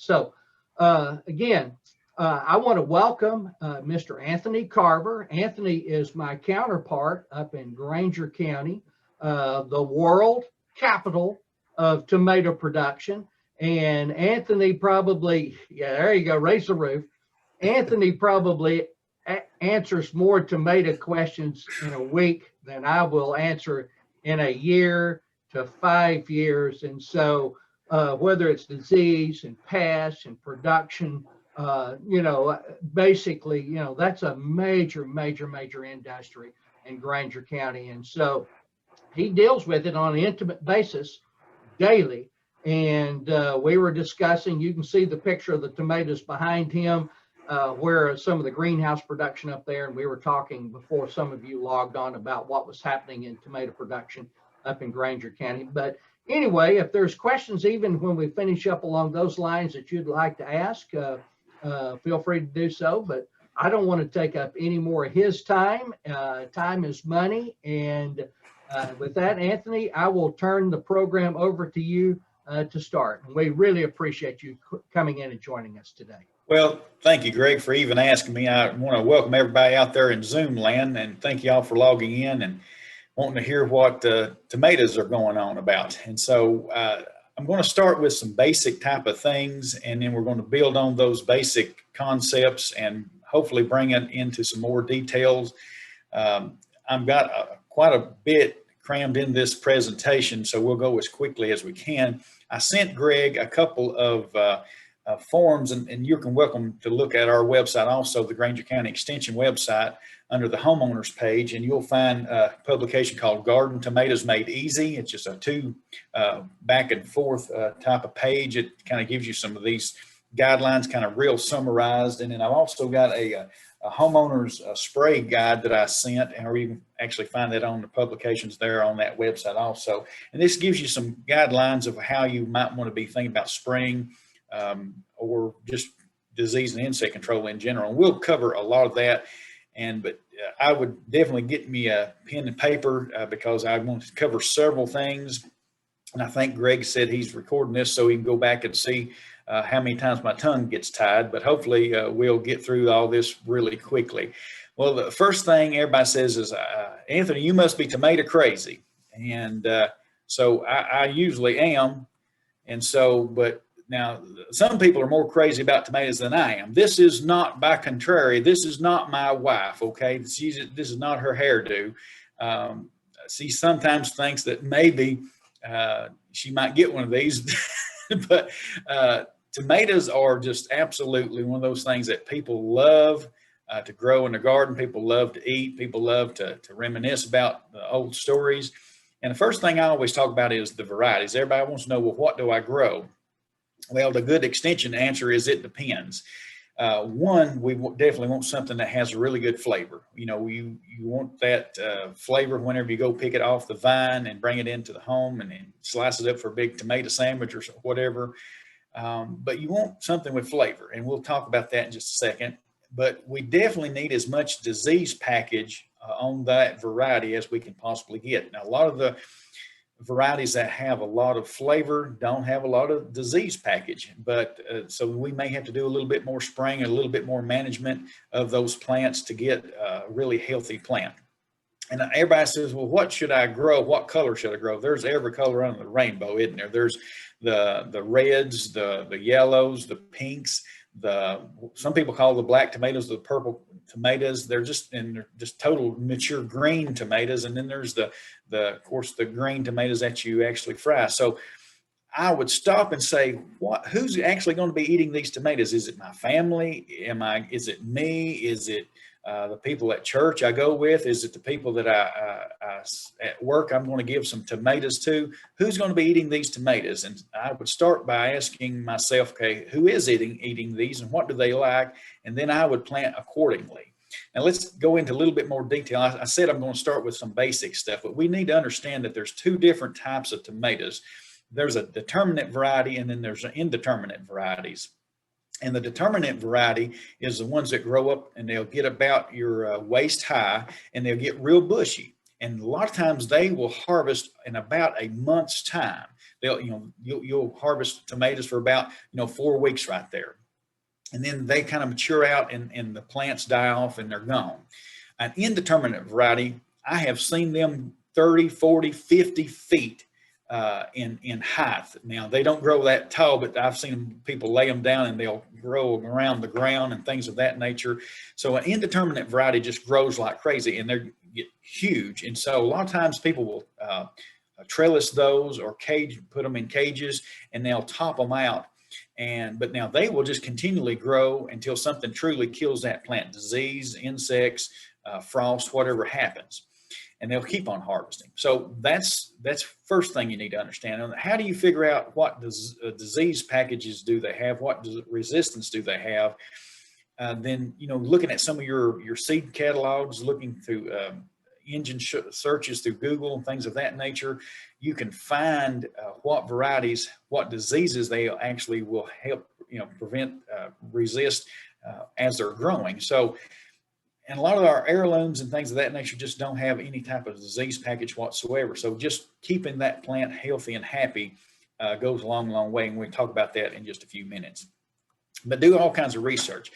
So again, I want to welcome Mr. Anthony Carver. Anthony is my counterpart up in Granger County, the world capital of tomato production. And Anthony probably, yeah, there you go, raise the roof. Anthony probably answers more tomato questions in a week than I will answer in a year to 5 years. And so whether it's disease and pests and production, basically, that's a major, major, major industry in Granger County. And so he deals with it on an intimate basis daily. And we were discussing, you can see the picture of the tomatoes behind him, where some of the greenhouse production up there. And we were talking before some of you logged on about what was happening in tomato production up in Granger County. But anyway, if there's questions, even when we finish up along those lines that you'd like to ask, feel free to do so. But I don't want to take up any more of his time. Time is money. And with that, Anthony, I will turn the program over to you to start. And we really appreciate you coming in and joining us today. Well, thank you, Greg, for even asking me. I want to welcome everybody out there in Zoom land, and thank you all for logging in and wanting to hear what tomatoes are going on about. And so I'm going to start with some basic type of things, and then we're going to build on those basic concepts and hopefully bring it into some more details. I've got quite a bit crammed in this presentation, so we'll go as quickly as we can. I sent Greg a couple of forms, and you're welcome to look at our website, also the Granger County Extension website, under the homeowners page, and you'll find a publication called Garden Tomatoes Made Easy. It's just a two back and forth type of page. It kind of gives you some of these guidelines kind of real summarized. And then I've also got a homeowner's spray guide that I sent, and you can actually find that on the publications there on that website also. And this gives you some guidelines of how you might want to be thinking about spraying or just disease and insect control in general. And we'll cover a lot of that. But I would definitely get me a pen and paper because I want to cover several things. And I think Greg said he's recording this so he can go back and see how many times my tongue gets tied. But hopefully we'll get through all this really quickly. Well, the first thing everybody says is, Anthony, you must be tomato crazy. And so I usually am. And so, but now, some people are more crazy about tomatoes than I am. This is not, by contrary, this is not my wife, okay? This is not her hairdo. She sometimes thinks that maybe she might get one of these, but tomatoes are just absolutely one of those things that people love to grow in the garden. People love to eat. People love to reminisce about the old stories. And the first thing I always talk about is the varieties. Everybody wants to know, well, what do I grow? Well, the good extension answer is it depends. One, we definitely want something that has a really good flavor. You want that flavor whenever you go pick it off the vine and bring it into the home and then slice it up for a big tomato sandwich or whatever. But you want something with flavor, and we'll talk about that in just a second. But we definitely need as much disease package on that variety as we can possibly get. Now, a lot of the varieties that have a lot of flavor don't have a lot of disease package, but so we may have to do a little bit more spraying, a little bit more management of those plants to get a really healthy plant. And everybody says, well, what should I grow? What color should I grow? There's every color under the rainbow, isn't there? There's the reds, the yellows, the pinks, some people call the black tomatoes the purple tomatoes. They're just total mature green tomatoes. And then there's of course the green tomatoes that you actually fry. So I would stop and say, who's actually going to be eating these tomatoes? Is it my family? Is it me? Is it the people at church I go with? Is it the people that I at work I'm going to give some tomatoes to? Who's going to be eating these tomatoes? And I would start by asking myself, okay, who is eating these and what do they like? And then I would plant accordingly. Now let's go into a little bit more detail. I said I'm going to start with some basic stuff, but we need to understand that there's two different types of tomatoes. There's a determinate variety and then there's indeterminate varieties. And the determinate variety is the ones that grow up and they'll get about your waist high and they'll get real bushy. And a lot of times they will harvest in about a month's time. You'll harvest tomatoes for about 4 weeks right there, and then they kind of mature out and the plants die off and they're gone. An indeterminate variety, I have seen them 30, 40, 50 feet in height. Now they don't grow that tall, but I've seen people lay them down and they'll grow around the ground and things of that nature. So an indeterminate variety just grows like crazy and they get huge. And so a lot of times people will trellis those or put them in cages, and they'll top them out. But now they will just continually grow until something truly kills that plant, disease, insects, frost, whatever happens, and they'll keep on harvesting. So that's first thing you need to understand. How do you figure out what disease packages do they have? What resistance do they have? Then, looking at some of your seed catalogs, looking through engine searches through Google and things of that nature, you can find what varieties, what diseases they actually will help, prevent, resist as they're growing. So, and a lot of our heirlooms and things of that nature just don't have any type of disease package whatsoever. So just keeping that plant healthy and happy goes a long, long way. And we'll talk about that in just a few minutes. But do all kinds of research.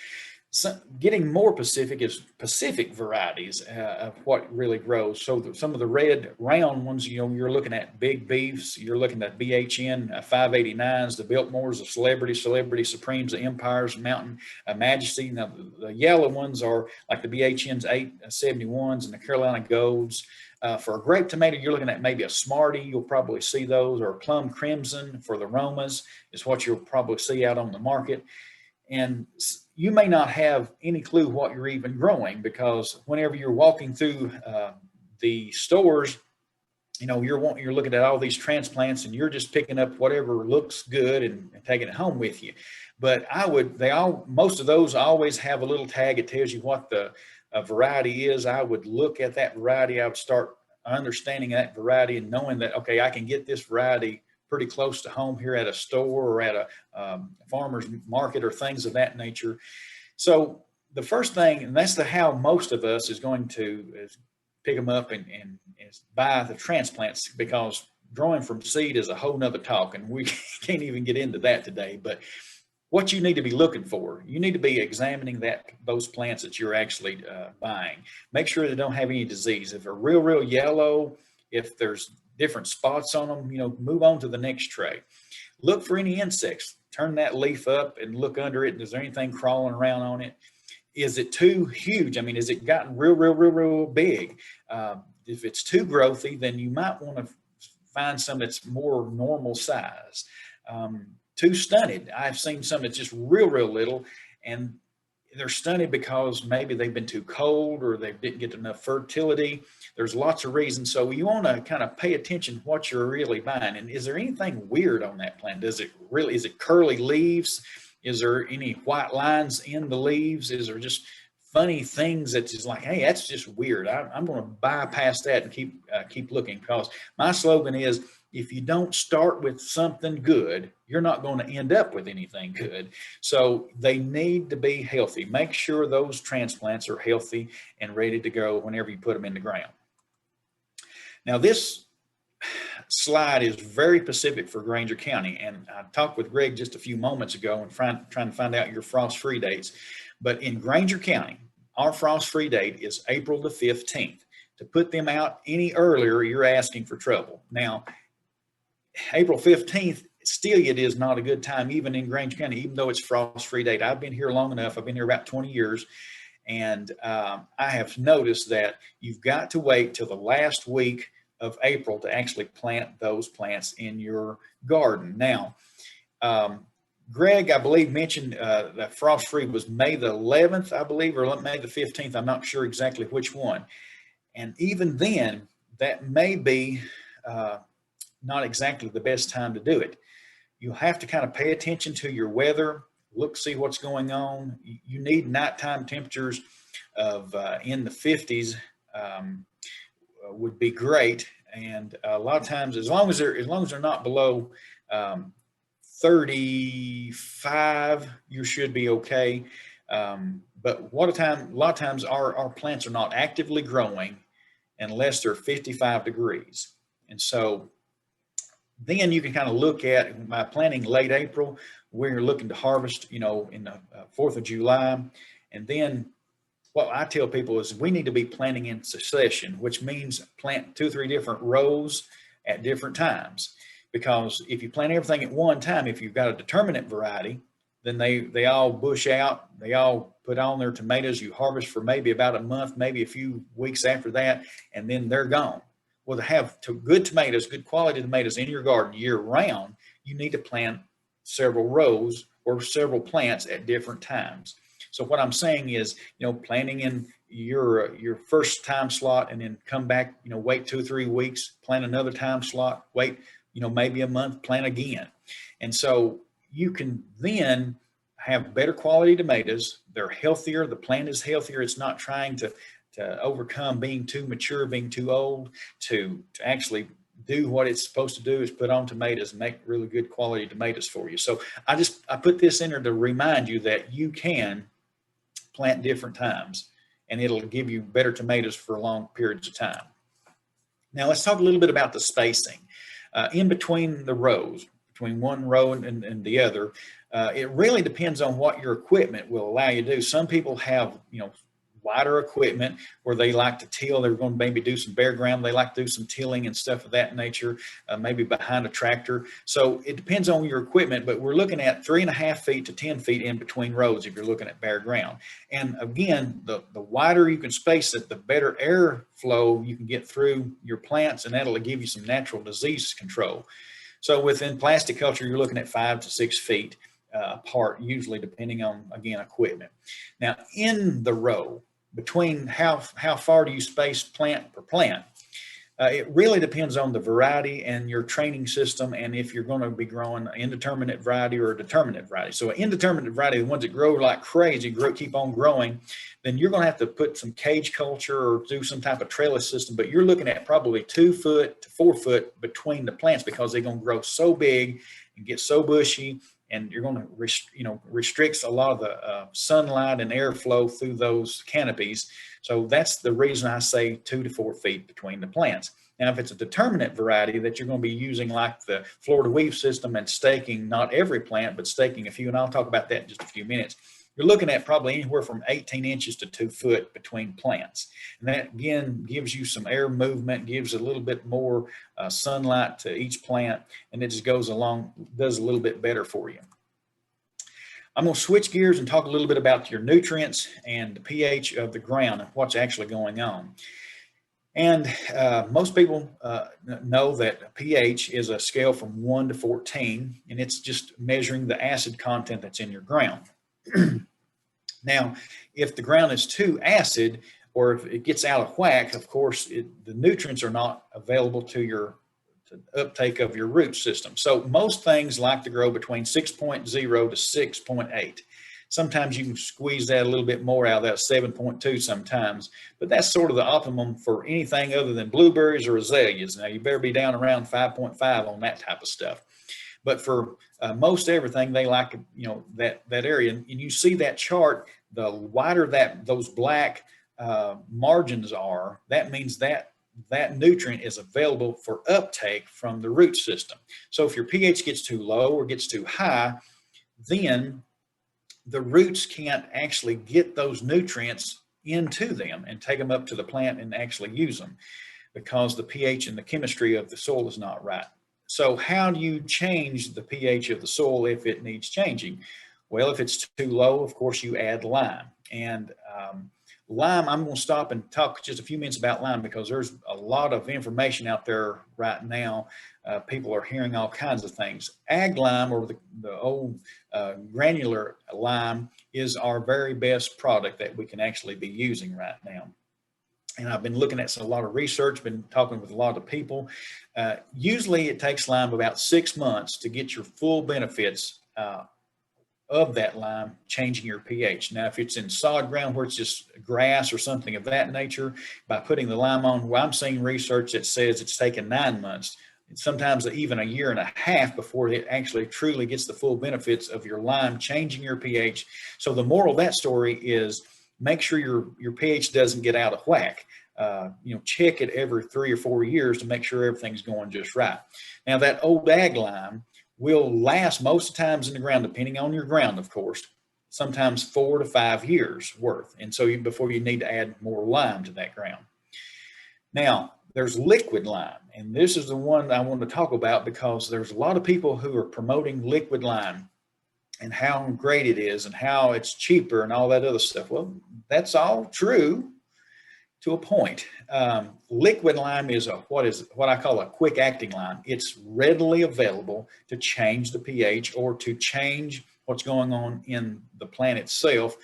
So getting more specific is specific varieties of what really grows. So some of the red round ones, you're looking at Big Beefs, you're looking at BHN 589s, the Biltmores, the Celebrity Supremes, the Empires, Mountain Majesty. Now the yellow ones are like the BHNs 871s and the Carolina Golds. For a grape tomato, you're looking at maybe a Smarty. You'll probably see those, or a Plum Crimson for the Romas is what you'll probably see out on the market. And you may not have any clue what you're even growing, because whenever you're walking through the stores, you're looking at all these transplants and you're just picking up whatever looks good and taking it home with you. But most of those always have a little tag that tells you what the variety is. I would look at that variety. I would start understanding that variety and knowing that, okay, I can get this variety pretty close to home here at a store or at a farmer's market or things of that nature. So the first thing, and that's how most of us is going to pick them up and buy the transplants, because growing from seed is a whole nother talk, and we can't even get into that today. But what you need to be looking for, you need to be examining those plants that you're actually buying. Make sure they don't have any disease. If they're real yellow, if there's different spots on them, move on to the next tray. Look for any insects. Turn that leaf up and look under it. Is there anything crawling around on it? Is it too huge? I mean, has it gotten real big? If it's too growthy, then you might want to find some that's more normal size. Too stunted. I've seen some that's just real little, and they're stunted because maybe they've been too cold or they didn't get enough fertility. There's lots of reasons. So you want to kind of pay attention to what you're really buying. And is there anything weird on that plant? Is it curly leaves? Is there any white lines in the leaves? Is there just funny things that's just like, hey, that's just weird. I'm going to bypass that and keep looking, because my slogan is, if you don't start with something good, you're not going to end up with anything good. So they need to be healthy. Make sure those transplants are healthy and ready to go whenever you put them in the ground. Now, this slide is very specific for Granger County, and I talked with Greg just a few moments ago and trying to find out your frost-free dates. But in Granger County, our frost-free date is April the 15th. To put them out any earlier, you're asking for trouble. Now, April 15th, still it is not a good time, even in Granger County, even though it's frost-free date. I've been here long enough. I've been here about 20 years. And I have noticed that you've got to wait till the last week of April to actually plant those plants in your garden. Now, Greg, I believe, mentioned that frost-free was May the 11th, I believe, or May the 15th. I'm not sure exactly which one. And even then, that may be not exactly the best time to do it. You have to kind of pay attention to your weather, see what's going on. You need nighttime temperatures of in the 50s would be great. And a lot of times, as long as they're not below 35, you should be okay. But a lot of times our plants are not actively growing unless they're 55 degrees. And so then you can kind of look at, by planting late April, we're looking to harvest, in the 4th of July. And then what I tell people is we need to be planting in succession, which means plant 2 or 3 different rows at different times. Because if you plant everything at one time, if you've got a determinate variety, then they all bush out, they all put on their tomatoes. You harvest for maybe about a month, maybe a few weeks after that, and then they're gone. Well, to have good tomatoes, good quality tomatoes in your garden year round, you need to plant several rows or several plants at different times. So what I'm saying is, planting in your first time slot and then come back, wait 2 or 3 weeks, plant another time slot, wait, maybe a month, plant again. And so you can then have better quality tomatoes. They're healthier. The plant is healthier. It's not trying to overcome being too mature, being too old, to actually do what it's supposed to do, is put on tomatoes and make really good quality tomatoes for you. So I put this in there to remind you that you can plant different times and it'll give you better tomatoes for long periods of time. Now let's talk a little bit about the spacing. In between the rows, between one row and the other, it really depends on what your equipment will allow you to do. Some people have, wider equipment where they like to till. They're going to maybe do some bare ground. They like to do some tilling and stuff of that nature, maybe behind a tractor. So it depends on your equipment, but we're looking at 3.5 feet to 10 feet in between rows if you're looking at bare ground. And again, the wider you can space it, the better airflow you can get through your plants, and that'll give you some natural disease control. So within plastic culture, you're looking at 5 to 6 feet apart, usually, depending on, again, equipment. Now, in the row, between how far do you space plant per plant, it really depends on the variety and your training system, and if you're going to be growing an indeterminate variety or a determinate variety. So an indeterminate variety, the ones that grow like crazy, keep on growing, then you're going to have to put some cage culture or do some type of trellis system, but you're looking at probably 2 foot to 4 foot between the plants, because they're going to grow so big and get so bushy, and you're going to restricts a lot of the sunlight and airflow through those canopies. So that's the reason I say 2 to 4 feet between the plants. Now, if it's a determinate variety that you're going to be using, like the Florida weave system, and staking not every plant, but staking a few, and I'll talk about that in just a few minutes, you're looking at probably anywhere from 18 inches to 2 foot between plants. And that, again, gives you some air movement, gives a little bit more sunlight to each plant, and it just goes along, does a little bit better for you. I'm going to switch gears and talk a little bit about your nutrients and the pH of the ground and what's actually going on. And most people know that pH is a scale from 1 to 14, and it's just measuring the acid content that's in your ground. Now, if the ground is too acid, or if it gets out of whack, of course, the nutrients are not available to uptake of your root system. So most things like to grow between 6.0 to 6.8. Sometimes you can squeeze that a little bit more out of that, 7.2 sometimes, but that's sort of the optimum for anything other than blueberries or azaleas. Now you better be down around 5.5 on that type of stuff. But for most everything, they like, that area. And you see that chart, the wider those black margins are, that means that nutrient is available for uptake from the root system. So if your pH gets too low or gets too high, then the roots can't actually get those nutrients into them and take them up to the plant and actually use them, because the pH and the chemistry of the soil is not right. So how do you change the pH of the soil if it needs changing? Well, if it's too low, of course, you add lime. And lime, I'm going to stop and talk just a few minutes about lime, because there's a lot of information out there right now. People are hearing all kinds of things. Ag lime, or the old granular lime, is our very best product that we can actually be using right now. And I've been looking at a lot of research, been talking with a lot of people. Usually it takes lime about 6 months to get your full benefits of that lime changing your pH. Now, if it's in solid ground where it's just grass or something of that nature, by putting the lime on, well, I'm seeing research that says it's taken 9 months, sometimes even 1.5 years before it actually truly gets the full benefits of your lime changing your pH. So the moral of that story is make sure your pH doesn't get out of whack. check it every 3 or 4 years to make sure everything's going just right. Now that old ag lime will last most of the times in the ground, depending on your ground, of course, sometimes 4 to 5 years worth. And so before you need to add more lime to that ground. Now, there's liquid lime, and this is the one I want to talk about because there's a lot of people who are promoting liquid lime and how great it is and how it's cheaper and all that other stuff. Well, that's all true to a point. Liquid lime is what I call a quick acting lime. It's readily available to change the pH or to change what's going on in the plant itself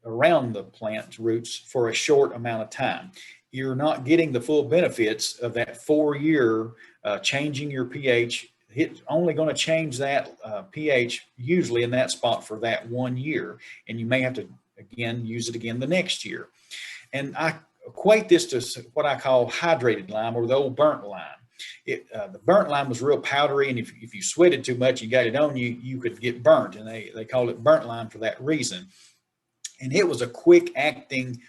around the plant's roots for a short amount of time. You're not getting the full benefits of that 4-year changing your pH. It's only going to change that pH usually in that spot for that 1 year. And you may have to, again, use it again the next year. And I equate this to what I call hydrated lime or the old burnt lime. The burnt lime was real powdery, and if you sweated too much and got it on you, you could get burnt. And they call it burnt lime for that reason. And it was a quick acting,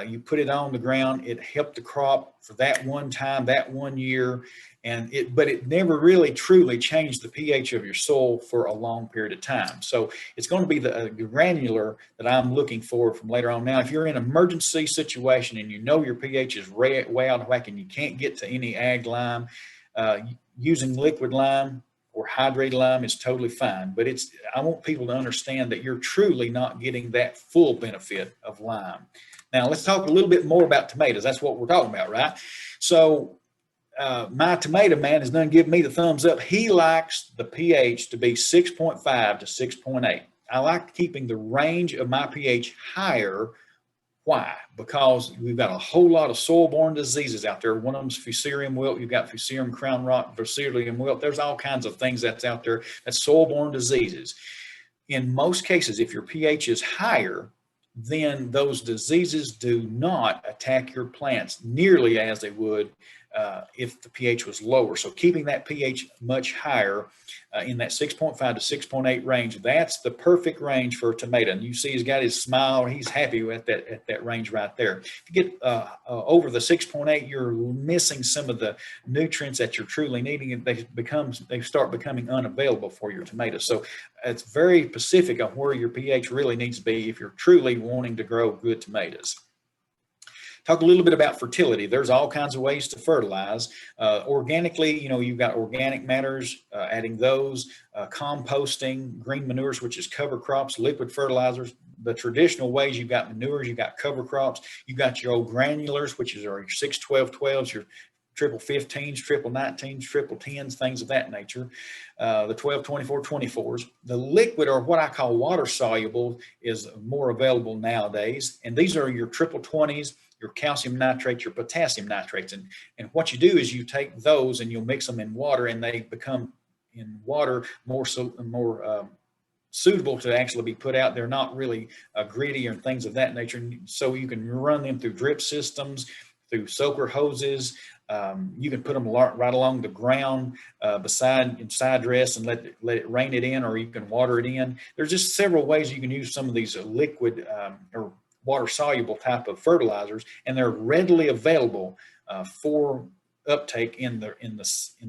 you put it on the ground, it helped the crop for that one time, that 1 year, but it never really truly changed the pH of your soil for a long period of time. So it's going to be the granular that I'm looking for from later on. Now, if you're in an emergency situation and you know your pH is way out of whack and you can't get to any ag lime, using liquid lime or hydrated lime is totally fine, but I want people to understand that you're truly not getting that full benefit of lime. Now let's talk a little bit more about tomatoes. That's what we're talking about, right? So my tomato man has done give me the thumbs up. He likes the pH to be 6.5 to 6.8. I like keeping the range of my pH higher. Why? Because we've got a whole lot of soil-borne diseases out there. One of them is Fusarium wilt. You've got Fusarium crown rot, Fusarium wilt. There's all kinds of things that's out there. That's soil-borne diseases. In most cases, if your pH is higher, then those diseases do not attack your plants nearly as they would if the pH was lower. So keeping that pH much higher in that 6.5 to 6.8 range, that's the perfect range for a tomato. And you see he's got his smile. He's happy with that range right there. If you get over the 6.8, you're missing some of the nutrients that you're truly needing, and they start becoming unavailable for your tomatoes. So it's very specific on where your pH really needs to be if you're truly wanting to grow good tomatoes. Talk a little bit about fertility. There's all kinds of ways to fertilize. Organically, you've got organic matters, adding those, composting, green manures, which is cover crops, liquid fertilizers. The traditional ways, you've got manures, you've got cover crops, you've got your old granulars, which is your 6-12-12s, your triple 15s, triple 19s, triple 10s, things of that nature. The 12-24-24s. The liquid, or what I call water soluble, is more available nowadays. And these are your triple 20s, your calcium nitrates, your potassium nitrates. And what you do is you take those and you'll mix them in water, and they become in water more suitable to actually be put out. They're not really gritty or things of that nature. So you can run them through drip systems, through soaker hoses. You can put them right along the ground in side dress and let it rain it in, or you can water it in. There's just several ways you can use some of these liquid or water soluble type of fertilizers, and they're readily available for uptake in the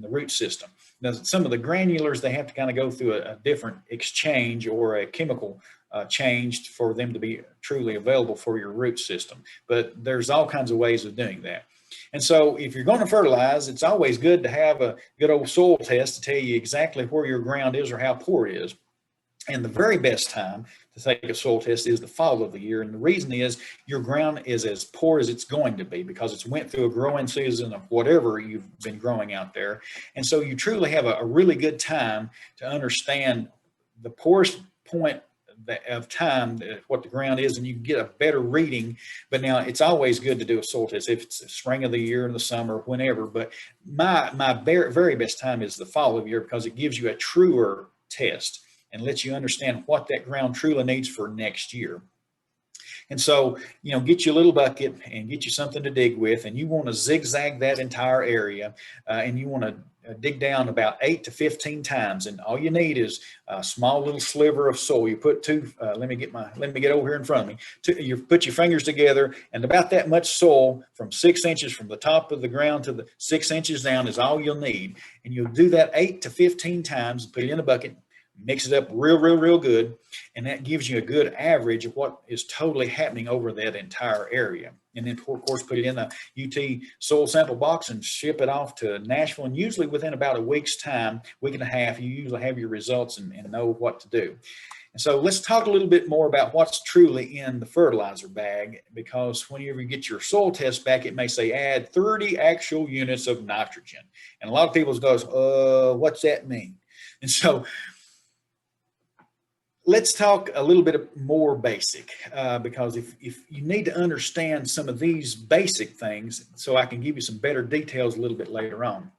root system. Now, some of the granulars, they have to kind of go through a different exchange or a chemical change for them to be truly available for your root system. But there's all kinds of ways of doing that. And so if you're going to fertilize, it's always good to have a good old soil test to tell you exactly where your ground is or how poor it is. And the very best time to take a soil test is the fall of the year. And the reason is your ground is as poor as it's going to be because it's went through a growing season of whatever you've been growing out there. And so you truly have a really good time to understand the poorest point of time, what the ground is, and you can get a better reading. But now it's always good to do a soil test if it's the spring of the year, in the summer, whenever. But my very best time is the fall of the year because it gives you a truer test and lets you understand what that ground truly needs for next year. And so, get you a little bucket and get you something to dig with, and you want to zigzag that entire area, and you want to dig down about 8 to 15 times, and all you need is a small little sliver of soil. You put let me get over here in front of me. You put your fingers together, and about that much soil, from 6 inches from the top of the ground to the 6 inches down, is all you'll need. And you'll do that 8 to 15 times, put it in a bucket, mix it up real good, and that gives you a good average of what is totally happening over that entire area. And then, of course, put it in the UT soil sample box and ship it off to Nashville. And usually within about a week's time, week and a half, you usually have your results and know what to do. And so let's talk a little bit more about what's truly in the fertilizer bag, because whenever you get your soil test back, it may say add 30 actual units of nitrogen. And a lot of people goes, what's that mean? And so let's talk a little bit more basic, because if you need to understand some of these basic things, so I can give you some better details a little bit later on.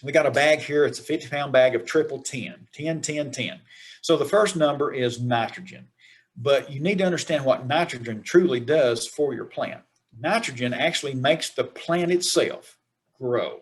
We got a bag here. It's a 50-pound bag of triple 10, 10, 10, 10. So the first number is nitrogen, but you need to understand what nitrogen truly does for your plant. Nitrogen actually makes the plant itself grow.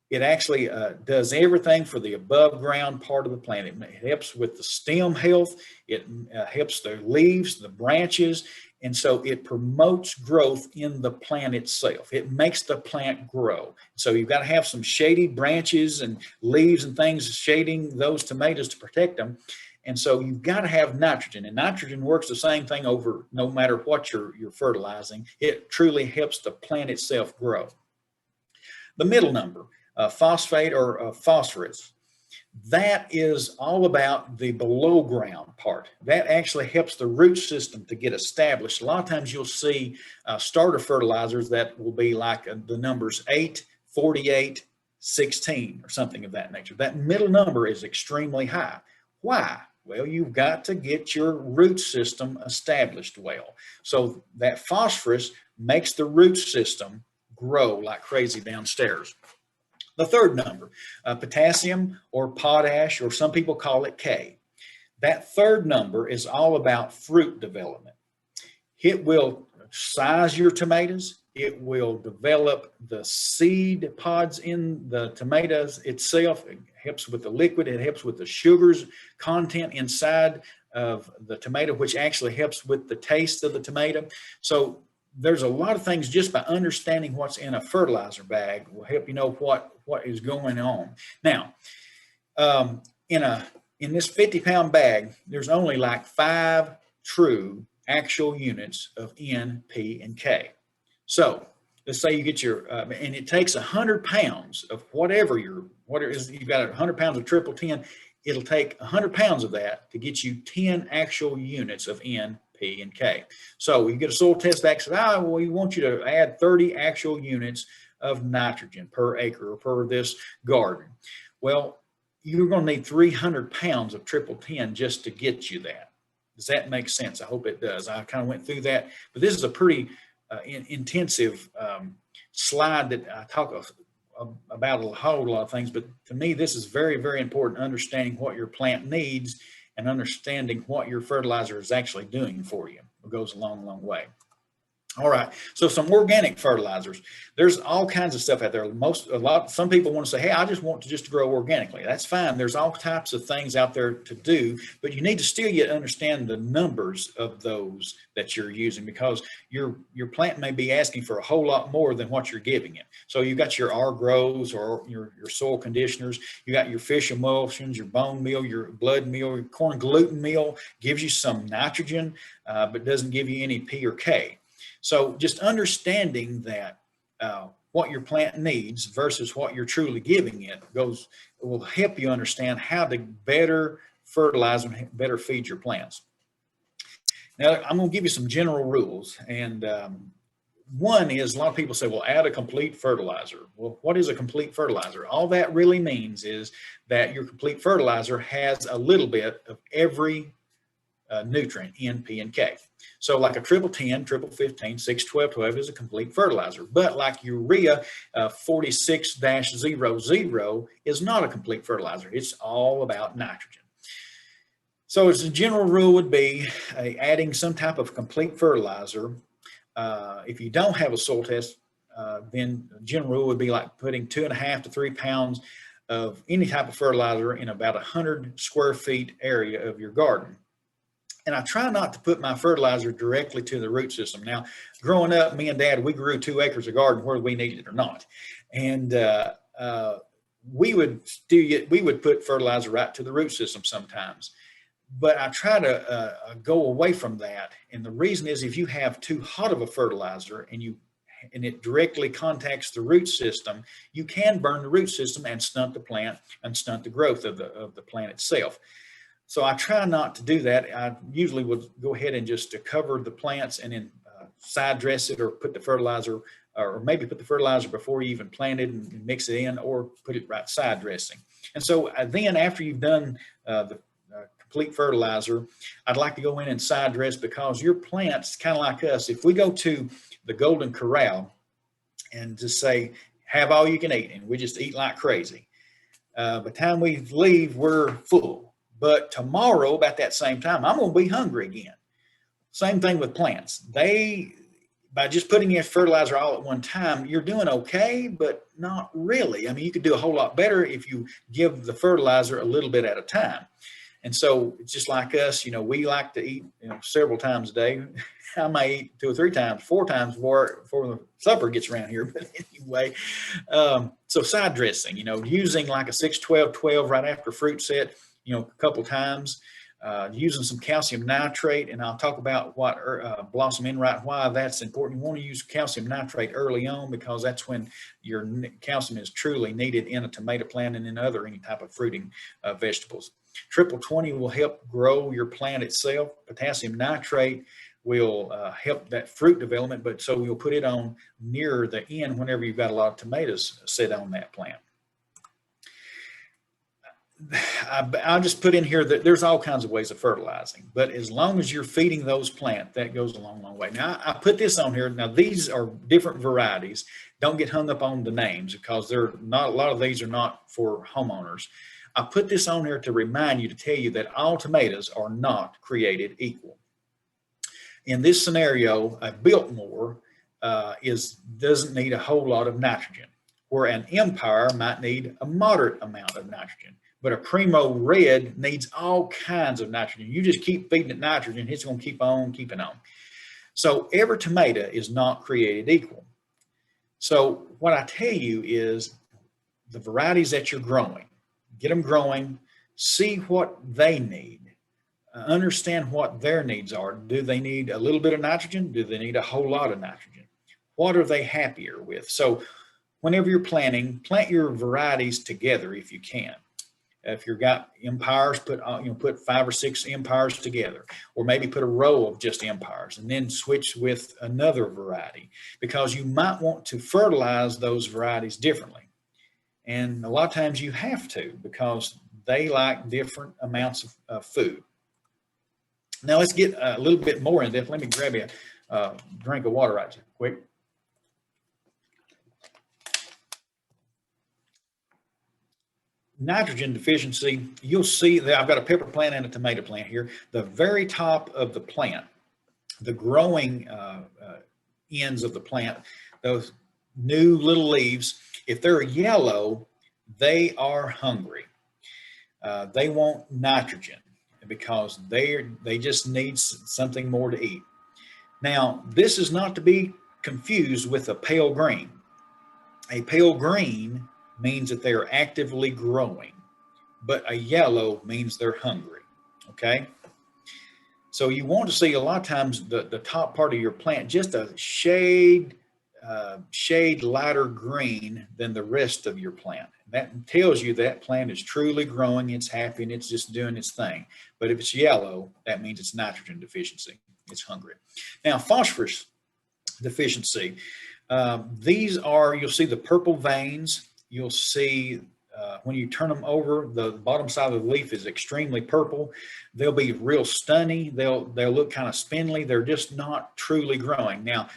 It actually does everything for the above ground part of the plant. It helps with the stem health. It helps the leaves, the branches. And so it promotes growth in the plant itself. It makes the plant grow. So you've got to have some shady branches and leaves and things shading those tomatoes to protect them. And so you've got to have nitrogen, and nitrogen works the same thing over no matter what you're fertilizing. It truly helps the plant itself grow. The middle number, phosphate or phosphorus, that is all about the below ground part. That actually helps the root system to get established. A lot of times you'll see starter fertilizers that will be like the numbers 8, 48, 16 or something of that nature. That middle number is extremely high. Why? Well, you've got to get your root system established well. So that phosphorus makes the root system grow like crazy downstairs. The third number, potassium or potash, or some people call it K. That third number is all about fruit development. It will size your tomatoes. It will develop the seed pods in the tomatoes itself. It helps with the liquid. It helps with the sugars content inside of the tomato, which actually helps with the taste of the tomato. So there's a lot of things just by understanding what's in a fertilizer bag will help you know what is going on. Now, in this 50-pound bag, there's only like 5 true actual units of N, P, and K. So let's say you get your, and it takes 100 pounds of whatever you've got 100 pounds of triple 10. It'll take 100 pounds of that to get you 10 actual units of N, P, and K. So you get a soil test back, say, well, we want you to add 30 actual units of nitrogen per acre or per this garden. Well, you're going to need 300 pounds of triple 10 just to get you that. Does that make sense? I hope it does. I kind of went through that, but this is a pretty intensive slide that I talk about a whole lot of things, but to me, this is very, very important, understanding what your plant needs and understanding what your fertilizer is actually doing for you. It goes a long, long way. All right, so some organic fertilizers. There's all kinds of stuff out there. Some people want to say, hey, I just want to just grow organically. That's fine. There's all types of things out there to do, but you need to still yet understand the numbers of those that you're using, because your plant may be asking for a whole lot more than what you're giving it. So you've got your AgResearch or your soil conditioners. You got your fish emulsions, your bone meal, your blood meal, your corn gluten meal gives you some nitrogen, but doesn't give you any P or K. So just understanding that what your plant needs versus what you're truly giving it will help you understand how to better fertilize and better feed your plants. Now, I'm going to give you some general rules. And one is, a lot of people say, well, add a complete fertilizer. Well, what is a complete fertilizer? All that really means is that your complete fertilizer has a little bit of every nutrient, N, P, and K. So like a triple 10, triple 15, 6, 12, 12 is a complete fertilizer. But like urea 46-00 is not a complete fertilizer. It's all about nitrogen. So as a general rule would be adding some type of complete fertilizer. If you don't have a soil test, then the general rule would be like putting 2.5 to 3 pounds of any type of fertilizer in about 100 square feet area of your garden. And I try not to put my fertilizer directly to the root system. Now, growing up, me and Dad, we grew 2 acres of garden whether we needed it or not. And we would put fertilizer right to the root system sometimes. But I try to go away from that. And the reason is if you have too hot of a fertilizer and it directly contacts the root system, you can burn the root system and stunt the plant and stunt the growth of the plant itself. So I try not to do that. I usually would go ahead and just cover the plants and then side dress it, or put the fertilizer, or maybe put the fertilizer before you even plant it and mix it in, or put it right side dressing. And so then after you've done the complete fertilizer, I'd like to go in and side dress, because your plants, kind of like us, if we go to the Golden Corral and just say, have all you can eat, and we just eat like crazy, by the time we leave, we're full. But tomorrow, about that same time, I'm going to be hungry again. Same thing with plants. By just putting in fertilizer all at one time, you're doing okay, but not really. I mean, you could do a whole lot better if you give the fertilizer a little bit at a time. And so it's just like us, we like to eat, several times a day. I may eat 2 or 3 times, 4 times before the supper gets around here. But anyway, so side dressing, using like a 6-12-12 right after fruit set, a couple times, using some calcium nitrate. And I'll talk about what blossom enright, why that's important. You want to use calcium nitrate early on, because that's when your calcium is truly needed in a tomato plant and in any type of fruiting vegetables. Triple 20 will help grow your plant itself. Potassium nitrate will help that fruit development, but so we'll put it on near the end whenever you've got a lot of tomatoes set on that plant. I'll just put in here that there's all kinds of ways of fertilizing, but as long as you're feeding those plants, that goes a long, long way. Now, I put this on here. Now, these are different varieties. Don't get hung up on the names, because a lot of these are not for homeowners. I put this on here to remind you, to tell you that all tomatoes are not created equal. In this scenario, a Biltmore doesn't need a whole lot of nitrogen, where an Empire might need a moderate amount of nitrogen. But a Primo Red needs all kinds of nitrogen. You just keep feeding it nitrogen, it's going to keep on keeping on. So every tomato is not created equal. So what I tell you is the varieties that you're growing, get them growing, see what they need, understand what their needs are. Do they need a little bit of nitrogen? Do they need a whole lot of nitrogen? What are they happier with? So whenever you're planting, plant your varieties together if you can. If you've got Empires, put 5 or 6 Empires together, or maybe put a row of just Empires and then switch with another variety, because you might want to fertilize those varieties differently. And a lot of times you have to, because they like different amounts of food. Now let's get a little bit more in depth. Let me grab a drink of water right quick. Nitrogen deficiency, you'll see that I've got a pepper plant and a tomato plant here. The very top of the plant, the growing ends of the plant, those new little leaves, if they're yellow, they are hungry. They want nitrogen, because they just need something more to eat. Now, this is not to be confused with a pale green. A pale green means that they are actively growing, but a yellow means they're hungry, okay? So you want to see a lot of times the top part of your plant just a shade lighter green than the rest of your plant. That tells you that plant is truly growing, it's happy, and it's just doing its thing. But if it's yellow, that means it's nitrogen deficiency, it's hungry. Now, phosphorus deficiency, these are, you'll see the purple veins. You'll see when you turn them over, the bottom side of the leaf is extremely purple. They'll be real stunny. They'll look kind of spindly. They're just not truly growing. Now,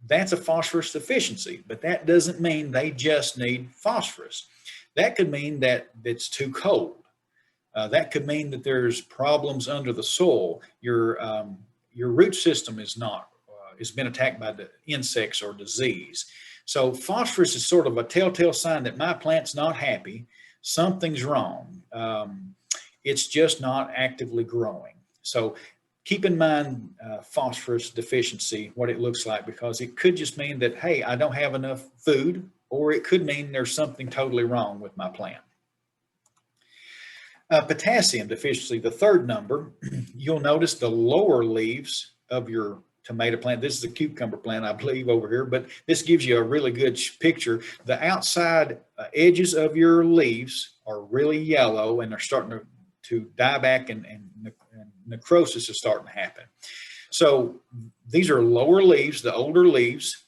that's a phosphorus deficiency, but that doesn't mean they just need phosphorus. That could mean that it's too cold. That could mean that there's problems under the soil. Your root system has been attacked by the insects or disease. So phosphorus is sort of a telltale sign that my plant's not happy. Something's wrong. It's just not actively growing. So keep in mind phosphorus deficiency, what it looks like, because it could just mean that, hey, I don't have enough food, or it could mean there's something totally wrong with my plant. Potassium deficiency, the third number, you'll notice the lower leaves of your tomato plant. This is a cucumber plant, I believe, over here, but this gives you a really good picture. The outside edges of your leaves are really yellow, and they're starting to die back, and necrosis is starting to happen. So these are lower leaves, the older leaves,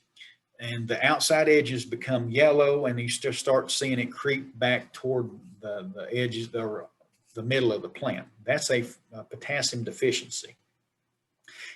and the outside edges become yellow, and you just start seeing it creep back toward the edges, the middle of the plant. That's a potassium deficiency.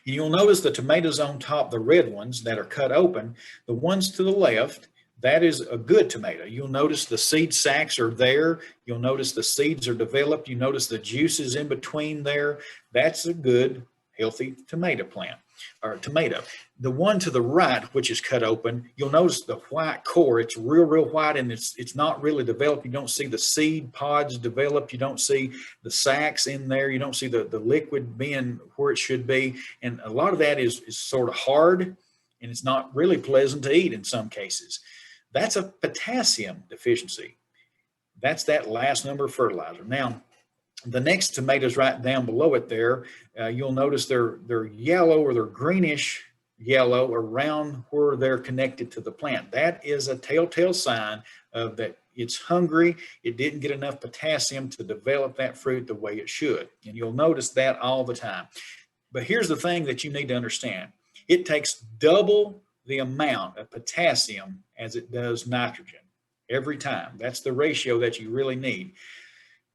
And you'll notice the tomatoes on top, the red ones that are cut open, the ones to the left, that is a good tomato. You'll notice the seed sacs are there. You'll notice the seeds are developed. You notice the juices in between there. That's a good, healthy tomato plant or tomato. The one to the right, which is cut open, you'll notice the white core. It's real white, and it's not really developed. You don't see the seed pods developed. You don't see the sacs in there. You don't see the liquid being where it should be. And a lot of that is sort of hard, and it's not really pleasant to eat in some cases. That's a potassium deficiency. That's that last number of fertilizer. Now, the next tomatoes right down below it there, you'll notice they're yellow, or they're greenish yellow around where they're connected to the plant. That is a telltale sign of that it's hungry. It didn't get enough potassium to develop that fruit the way it should. And you'll notice that all the time. But here's the thing that you need to understand. It takes double the amount of potassium as it does nitrogen every time. That's the ratio that you really need.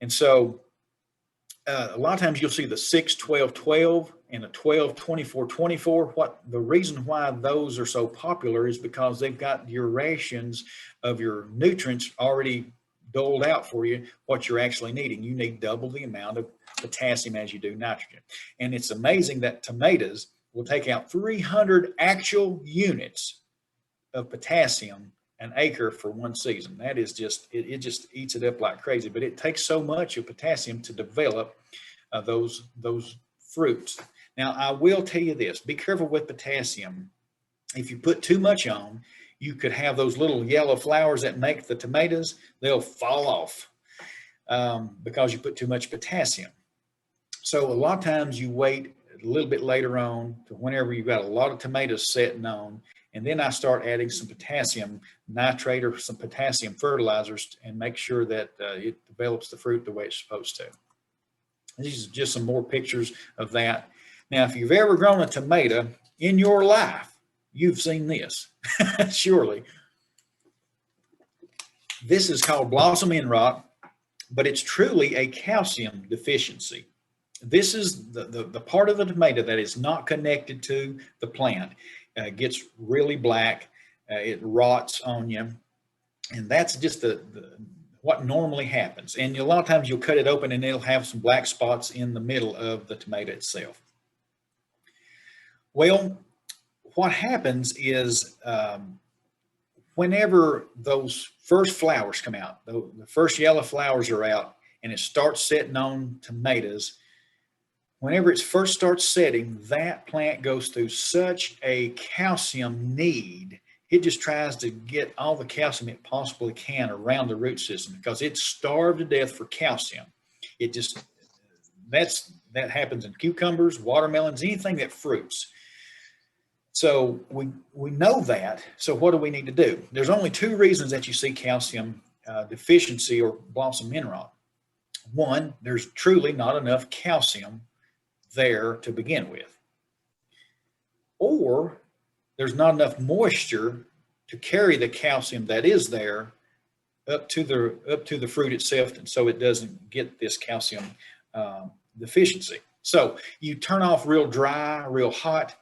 And so a lot of times you'll see the 6-12-12 and a 12-24-24. What the reason why those are so popular is because they've got your rations of your nutrients already doled out for you, what you're actually needing. You need double the amount of potassium as you do nitrogen. And it's amazing that tomatoes will take out 300 actual units of potassium an acre for one season. That is just, it just eats it up like crazy, but it takes so much of potassium to develop those fruits. Now, I will tell you this, be careful with potassium. If you put too much on, you could have those little yellow flowers that make the tomatoes, they'll fall off because you put too much potassium. So a lot of times you wait a little bit later on to whenever you've got a lot of tomatoes setting on, and then I start adding some potassium nitrate or some potassium fertilizers and make sure that it develops the fruit the way it's supposed to. These are just some more pictures of that. Now, if you've ever grown a tomato in your life, you've seen this, surely. This is called blossom end rot, but it's truly a calcium deficiency. This is the part of the tomato that is not connected to the plant. Gets really black, it rots on you, and that's just what normally happens. And a lot of times you'll cut it open and it'll have some black spots in the middle of the tomato itself. Well, what happens is whenever those first flowers come out, the first yellow flowers are out, and it starts setting on tomatoes, whenever it first starts setting, that plant goes through such a calcium need. It just tries to get all the calcium it possibly can around the root system because it's starved to death for calcium. It just, that happens in cucumbers, watermelons, anything that fruits. So we know that. So what do we need to do? There's only two reasons that you see calcium deficiency or blossom end rot. One, there's truly not enough calcium there to begin with, or there's not enough moisture to carry the calcium that is there up to the fruit itself, and so it doesn't get this calcium deficiency. So you turn off real dry, real hot,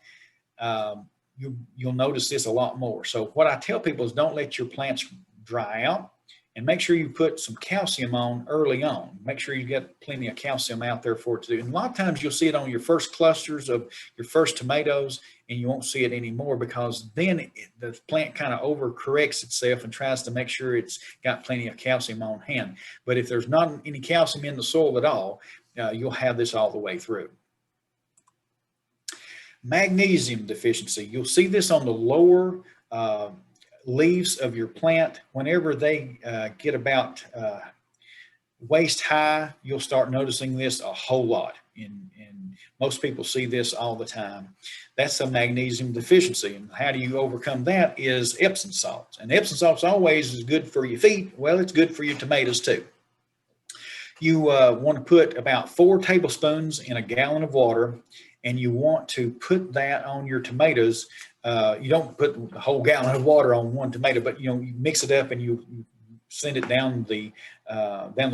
you'll notice this a lot more. So what I tell people is don't let your plants dry out. And make sure you put some calcium on early on. Make sure you get plenty of calcium out there for it to do. And a lot of times you'll see it on your first clusters of your first tomatoes, and you won't see it anymore because then the plant kind of overcorrects itself and tries to make sure it's got plenty of calcium on hand. But if there's not any calcium in the soil at all, you'll have this all the way through. Magnesium deficiency. You'll see this on the lower leaves of your plant. Whenever they get about waist high, you'll start noticing this a whole lot. And most people see this all the time. That's a magnesium deficiency. And how do you overcome that is Epsom salts. And Epsom salts always is good for your feet. Well, it's good for your tomatoes too. You want to put about 4 tablespoons in a gallon of water, and you want to put that on your tomatoes. You don't put the whole gallon of water on one tomato, but you mix it up and you send it down the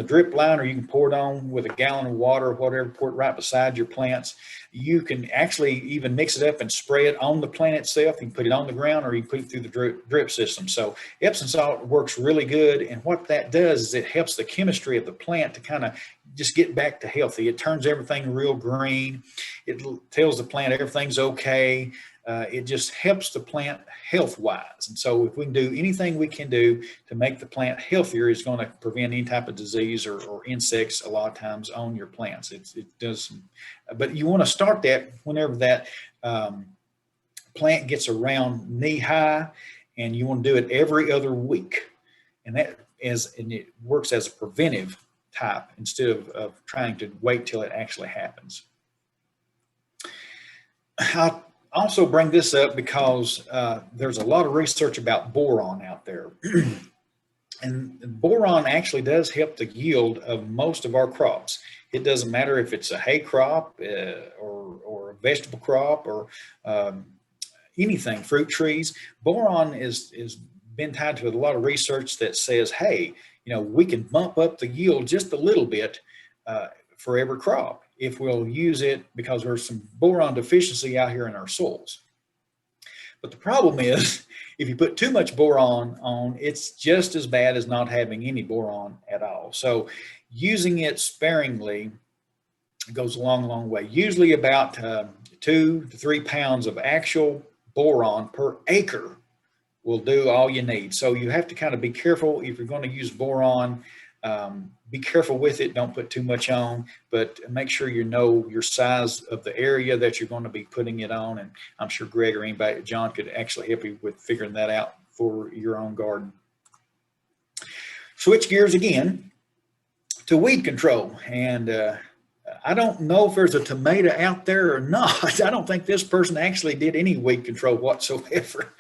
drip line, or you can pour it on with a gallon of water or whatever, pour it right beside your plants. You can actually even mix it up and spray it on the plant itself. You can put it on the ground, or you can put it through the drip system. So Epsom salt works really good, and what that does is it helps the chemistry of the plant to kind of just get back to healthy. It turns everything real green. It tells the plant everything's okay. It just helps the plant health-wise. And so if we can do anything we can do to make the plant healthier, it's going to prevent any type of disease or insects a lot of times on your plants. It does, but you want to start that whenever that plant gets around knee-high, and you want to do it every other week. And it works as a preventive type instead of trying to wait till it actually happens. I'll also bring this up because there's a lot of research about boron out there. And boron actually does help the yield of most of our crops. It doesn't matter if it's a hay crop or a vegetable crop or anything, fruit trees. Boron is been tied to a lot of research that says, hey, we can bump up the yield just a little bit for every crop if we'll use it, because there's some boron deficiency out here in our soils. But the problem is, if you put too much boron on, it's just as bad as not having any boron at all. So using it sparingly goes a long, long way. Usually about 2 to 3 pounds of actual boron per acre will do all you need. So you have to kind of be careful if you're going to use boron. Be careful with it. Don't put too much on, but make sure you know your size of the area that you're going to be putting it on. And I'm sure Greg or anybody, John, could actually help you with figuring that out for your own garden. Switch gears again to weed control. And I don't know if there's a tomato out there or not. I don't think this person actually did any weed control whatsoever.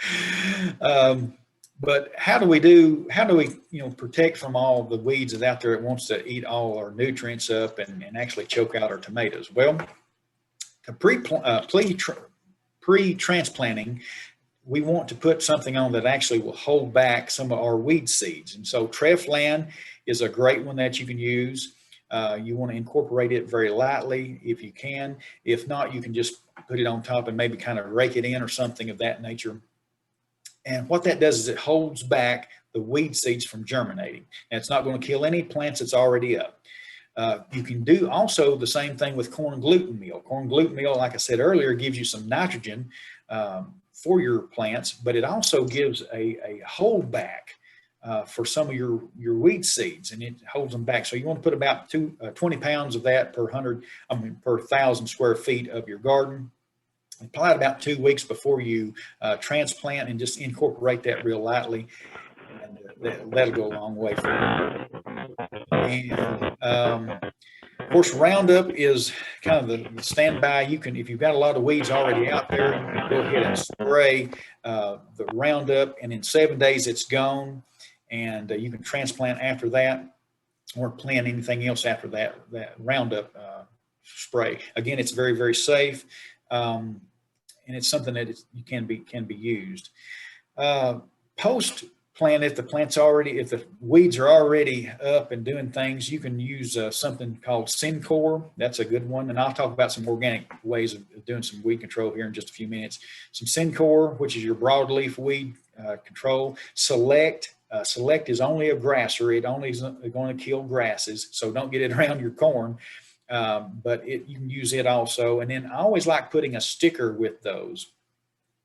But how do we protect from all the weeds that out there that wants to eat all our nutrients up and actually choke out our tomatoes? Well, pre-transplanting, we want to put something on that actually will hold back some of our weed seeds. And so Treflan is a great one that you can use. You want to incorporate it very lightly if you can. If not, you can just put it on top and maybe kind of rake it in or something of that nature. And what that does is it holds back the weed seeds from germinating. And it's not going to kill any plants that's already up. You can do also the same thing with corn gluten meal. Corn gluten meal, like I said earlier, gives you some nitrogen for your plants, but it also gives a holdback for some of your weed seeds, and it holds them back. So you want to put about 20 pounds of that per 1,000 square feet of your garden. Apply it about 2 weeks before you transplant, and just incorporate that real lightly, and that'll go a long way for you. And of course, Roundup is kind of the standby. You can, if you've got a lot of weeds already out there, you can go ahead and spray the Roundup, and in 7 days it's gone, and you can transplant after that, or plant anything else after that Roundup spray. Again, it's very, very safe. And it's something that can be used. Post plant, if the weeds are already up and doing things, you can use something called Syncor. That's a good one. And I'll talk about some organic ways of doing some weed control here in just a few minutes. Some Syncor, which is your broadleaf weed control. Select Select is only a grasser. It only is going to kill grasses, so don't get it around your corn. But you can use it also. And then I always like putting a sticker with those.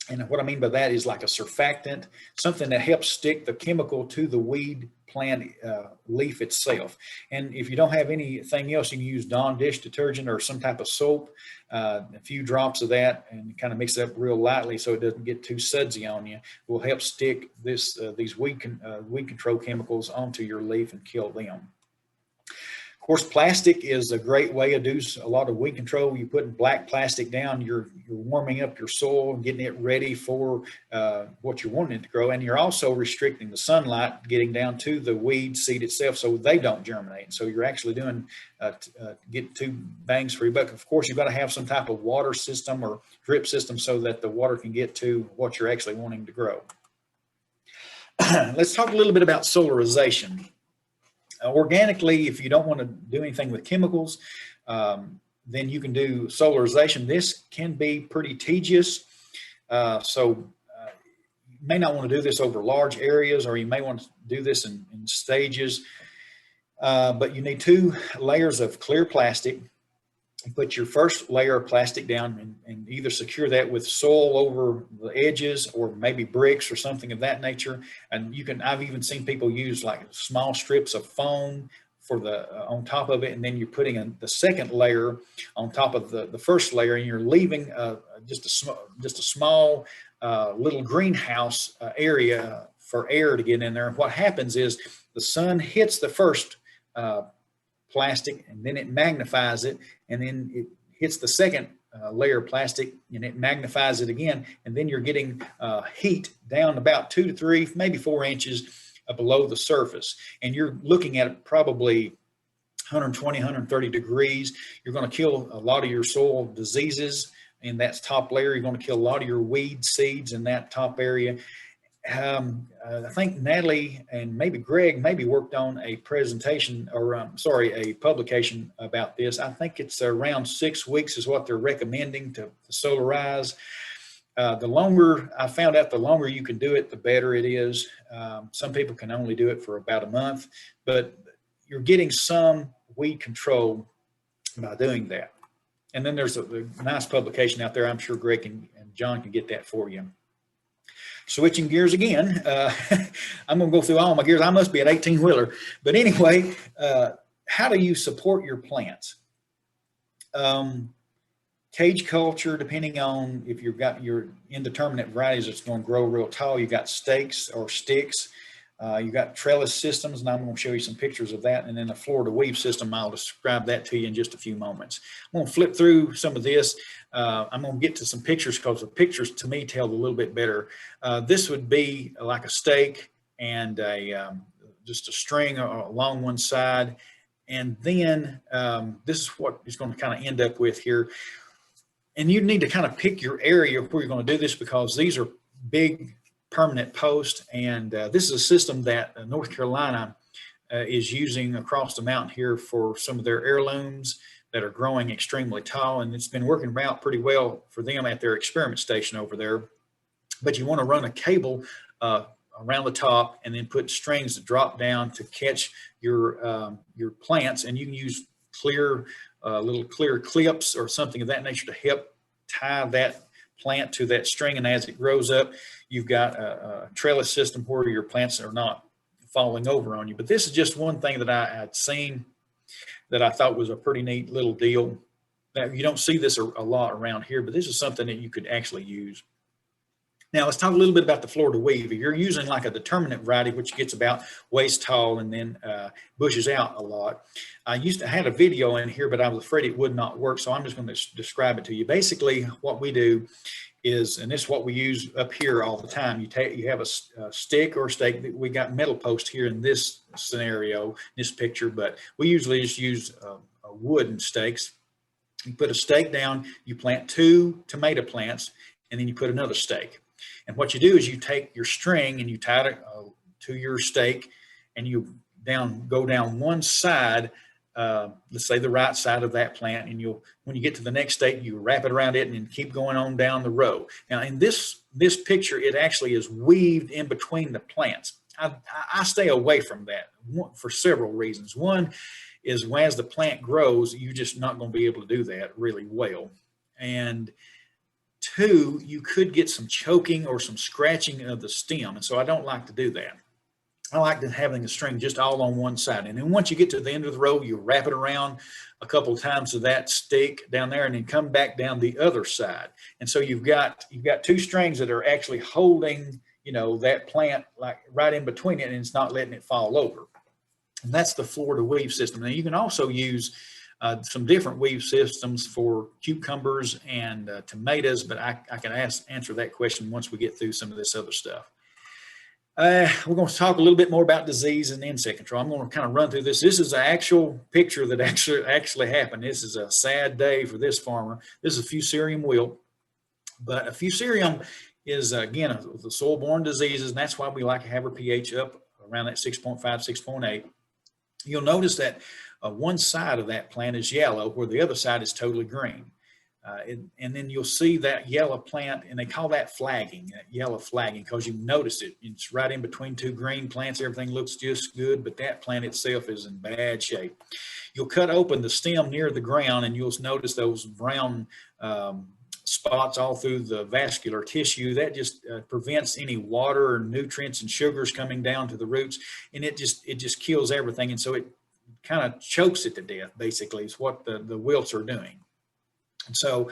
And what I mean by that is like a surfactant, something that helps stick the chemical to the weed plant leaf itself. And if you don't have anything else, you can use Dawn dish detergent or some type of soap, a few drops of that, and kind of mix it up real lightly so it doesn't get too sudsy on you. It will help stick these weed control chemicals onto your leaf and kill them. Of course, plastic is a great way to do a lot of weed control. You put black plastic down, you're warming up your soil and getting it ready for what you're wanting it to grow. And you're also restricting the sunlight getting down to the weed seed itself so they don't germinate. So you're actually doing, get two bangs for your buck. Of course, you've got to have some type of water system or drip system so that the water can get to what you're actually wanting to grow. Let's talk a little bit about solarization. Organically, if you don't want to do anything with chemicals, then you can do solarization. This can be pretty tedious. You may not want to do this over large areas, or you may want to do this in stages. But you need 2 layers of clear plastic. You put your first layer of plastic down and either secure that with soil over the edges or maybe bricks or something of that nature. And I've even seen people use like small strips of foam for on top of it. And then you're putting the second layer on top of the first layer, and you're leaving just a small little greenhouse area for air to get in there. And what happens is the sun hits the first plastic, and then it magnifies it, and then it hits the second layer of plastic and it magnifies it again, and then you're getting heat down about 2 to 3, maybe 4 inches below the surface, and you're looking at probably 120, 130 degrees. You're going to kill a lot of your soil diseases in that top layer. You're going to kill a lot of your weed seeds in that top area. I think Natalie and maybe Greg maybe worked on a presentation or a publication about this. I think it's around 6 weeks is what they're recommending to solarize. The longer you can do it, the better it is. Some people can only do it for about a month, but you're getting some weed control by doing that. And then there's a nice publication out there. I'm sure Greg and John can get that for you. Switching gears again, I'm going to go through all my gears. I must be an 18-wheeler. But anyway, how do you support your plants? Cage culture, depending on if you've got your indeterminate varieties that's going to grow real tall, you got stakes or sticks. You got trellis systems, and I'm going to show you some pictures of that. And then a Florida weave system, I'll describe that to you in just a few moments. I'm going to flip through some of this. I'm going to get to some pictures because the pictures to me tell a little bit better. This would be like a stake and just a string along one side. And then this is what it's going to kind of end up with here. And you need to kind of pick your area where you're going to do this, because these are big permanent posts, and this is a system that North Carolina is using across the mountain here for some of their heirlooms that are growing extremely tall, and it's been working out pretty well for them at their experiment station over there. But you want to run a cable around the top and then put strings that drop down to catch your plants, and you can use little clear clips or something of that nature to help tie that plant to that string. And as it grows up, you've got a trellis system where your plants are not falling over on you. But this is just one thing that I had seen that I thought was a pretty neat little deal. Now, you don't see this a lot around here, but this is something that you could actually use. Now, let's talk a little bit about the Florida weave. If you're using like a determinate variety, which gets about waist tall and then bushes out a lot. I had a video in here, but I was afraid it would not work, so I'm just going to describe it to you. Basically, what we do is, and this is what we use up here all the time, you have a stick or a stake. We got metal post here in this scenario, this picture, but we usually just use wooden stakes. You put a stake down, you plant 2 tomato plants, and then you put another stake. And what you do is you take your string and you tie it to your stake, and you go down one side, let's say the right side of that plant, and when you get to the next stake, you wrap it around it and then keep going on down the row. Now in this picture, it actually is weaved in between the plants. I stay away from that for several reasons. One is as the plant grows, you're just not going to be able to do that really well. And two, you could get some choking or some scratching of the stem. And so I don't like to do that. I like having the string just all on one side. And then once you get to the end of the row, you wrap it around a couple of times to that stick down there and then come back down the other side. And so you've got two strings that are actually holding, that plant like right in between it, and it's not letting it fall over. And that's the floor to weave system. Now you can also use some different weave systems for cucumbers and tomatoes, but I can answer that question once we get through some of this other stuff. We're going to talk a little bit more about disease and insect control. I'm going to kind of run through this. This is an actual picture that actually happened. This is a sad day for this farmer. This is a fusarium wilt, but a fusarium is, again, the soil-borne diseases, and that's why we like to have our pH up around that 6.5, 6.8. You'll notice that one side of that plant is yellow, where the other side is totally green. And then you'll see that yellow plant, and they call that flagging, that yellow flagging, because you notice it. It's right in between two green plants. Everything looks just good, but that plant itself is in bad shape. You'll cut open the stem near the ground, and you'll notice those brown spots all through the vascular tissue. That just prevents any water or nutrients and sugars coming down to the roots, and it just kills everything. And so it kind of chokes it to death, basically, is what the wilts are doing. And so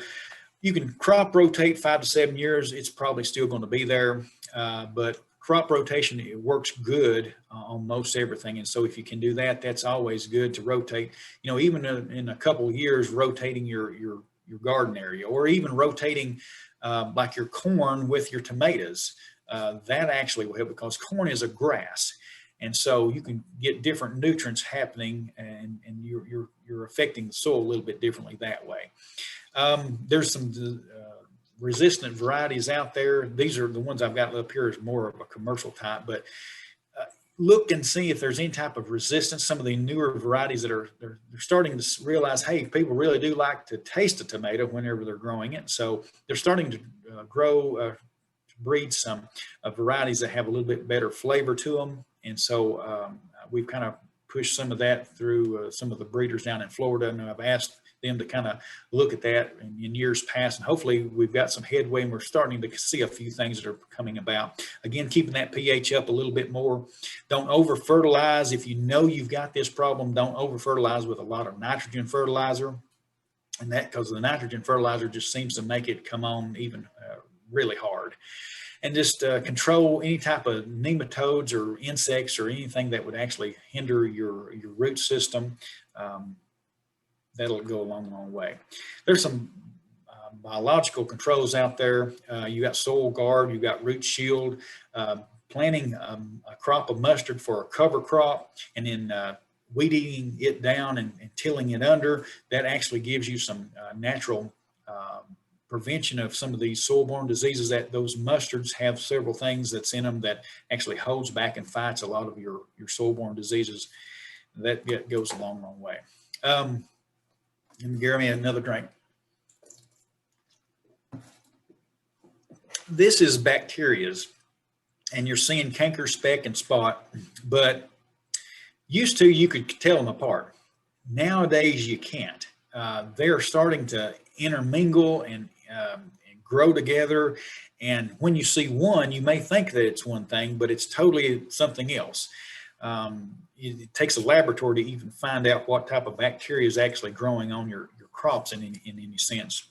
you can crop rotate 5 to 7 years. It's probably still going to be there, but crop rotation, it works good on most everything. And so if you can do that, that's always good to rotate, even in a couple of years, rotating your garden area, or even rotating like your corn with your tomatoes. That actually will help, because corn is a grass. And so you can get different nutrients happening, and you're affecting the soil a little bit differently that way. There's some resistant varieties out there. These are the ones I've got up here is more of a commercial type, but look and see if there's any type of resistance. Some of the newer varieties that they're starting to realize, hey, people really do like to taste a tomato whenever they're growing it. So they're starting to breed some varieties that have a little bit better flavor to them. And so we've kind of pushed some of that through some of the breeders down in Florida, and I've asked them to kind of look at that in years past, and hopefully we've got some headway, and we're starting to see a few things that are coming about. Again, keeping that pH up a little bit more. Don't over fertilize. If you know you've got this problem, don't over fertilize with a lot of nitrogen fertilizer, and that because the nitrogen fertilizer just seems to make it come on even really hard. And just control any type of nematodes or insects or anything that would actually hinder your root system. That'll go a long way. There's some biological controls out there. You got soil guard, you got root shield, planting a crop of mustard for a cover crop, and then weed eating it down and tilling it under. That actually gives you some natural prevention of some of these soil-borne diseases. That those mustards have several things that's in them that actually holds back and fights a lot of your soil-borne diseases. That goes a long way. And give me another drink. This is bacterias, and you're seeing canker, speck, and spot, but used to you could tell them apart. Nowadays you can't. They're starting to intermingle and grow together, and when you see one, you may think that it's one thing, but it's totally something else. It takes a laboratory to even find out what type of bacteria is actually growing on your crops in any sense.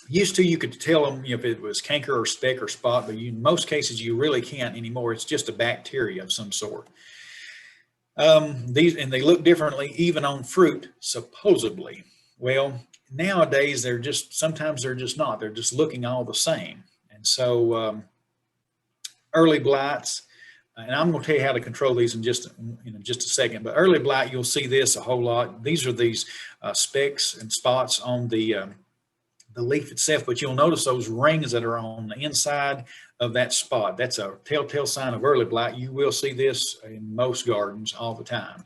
Used to, you could tell them if it was canker or speck or spot, but in most cases you really can't anymore. It's just a bacteria of some sort. And they look differently even on fruit, supposedly. Well, nowadays sometimes they're just not. They're just looking all the same. And so early blights, and I'm going to tell you how to control these in just a second, but early blight, you'll see this a whole lot. These are these specks and spots on the leaf itself, but you'll notice those rings that are on the inside of that spot. That's a telltale sign of early blight. You will see this in most gardens all the time.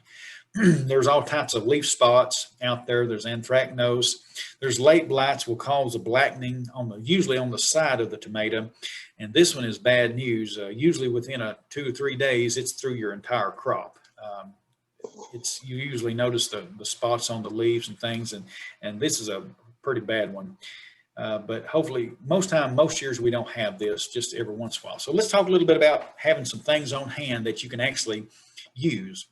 There's all types of leaf spots out there. There's anthracnose. There's late blights will cause a blackening usually on the side of the tomato. And this one is bad news. Usually within 2 or 3 days, it's through your entire crop. You usually notice the spots on the leaves and things, and this is a pretty bad one. But hopefully, most years we don't have this, just every once in a while. So let's talk a little bit about having some things on hand that you can actually use.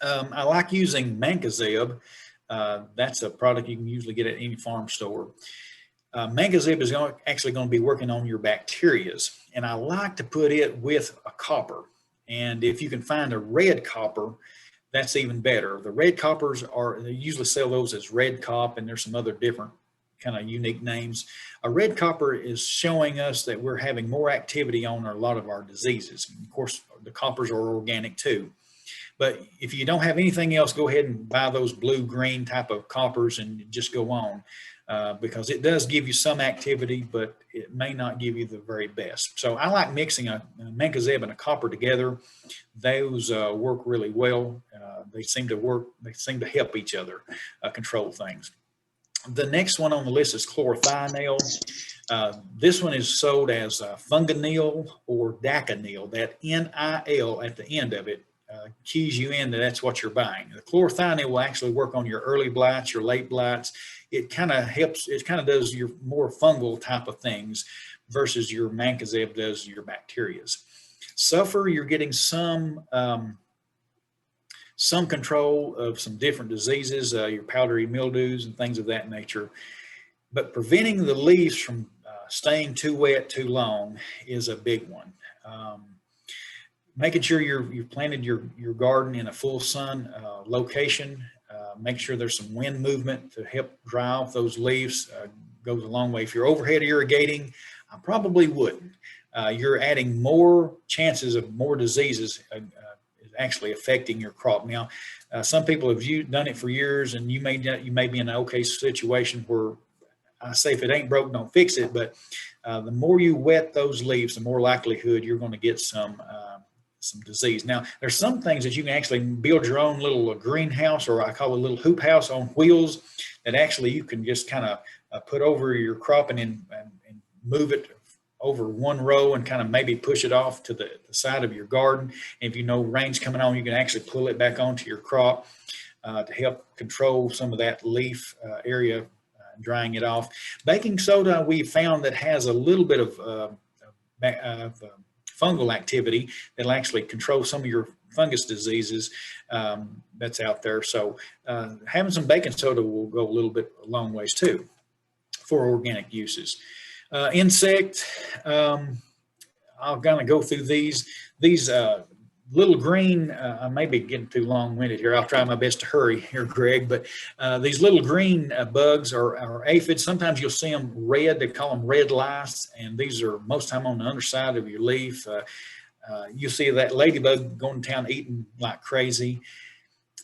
I like using Mancozeb. That's a product you can usually get at any farm store. Mancozeb is actually going to be working on your bacterias, and I like to put it with a copper. And if you can find a red copper, that's even better. The red coppers they usually sell those as red cop, and there's some other different kind of unique names. A red copper is showing us that we're having more activity on a lot of our diseases. And of course, the coppers are organic too. But if you don't have anything else, go ahead and buy those blue-green type of coppers and just go on, because it does give you some activity, but it may not give you the very best. So I like mixing a Mancozeb and a copper together. Those work really well. They seem to help each other control things. The next one on the list is chlorothianil. This one is sold as funganil or daconil. That NIL at the end of it keys you in that that's what you're buying. The chlorothianil will actually work on your early blights, your late blights. It kind of helps, it kind of does your more fungal type of things versus your Mancozeb does your bacterias. Sulfur, you're getting some control of some different diseases, your powdery mildews and things of that nature. But preventing the leaves from staying too wet too long is a big one. Making sure you've planted your garden in a full sun location. Make sure there's some wind movement to help dry off those leaves. Goes a long way. If you're overhead irrigating, I probably wouldn't. You're adding more chances of more diseases actually affecting your crop. Now, some people have done it for years, and you may be in an okay situation where I say if it ain't broke, don't fix it. But the more you wet those leaves, the more likelihood you're going to get some disease. Now, there's some things that you can actually build your own little greenhouse, or I call it a little hoop house on wheels, that actually you can just kind of put over your crop and move it over one row and kind of maybe push it off to the side of your garden. And if you know rain's coming on, you can actually pull it back onto your crop to help control some of that leaf area, drying it off. Baking soda, we found that has a little bit of fungal activity that'll actually control some of your fungus diseases that's out there. So having some baking soda will go a long ways too for organic uses. Insect, I'll kind of go through these little green, I may be getting too long-winded here. I'll try my best to hurry here, Greg, but these little green bugs are aphids. Sometimes you'll see them red. They call them red lice, and these are most time on the underside of your leaf. You'll see that ladybug going to town eating like crazy.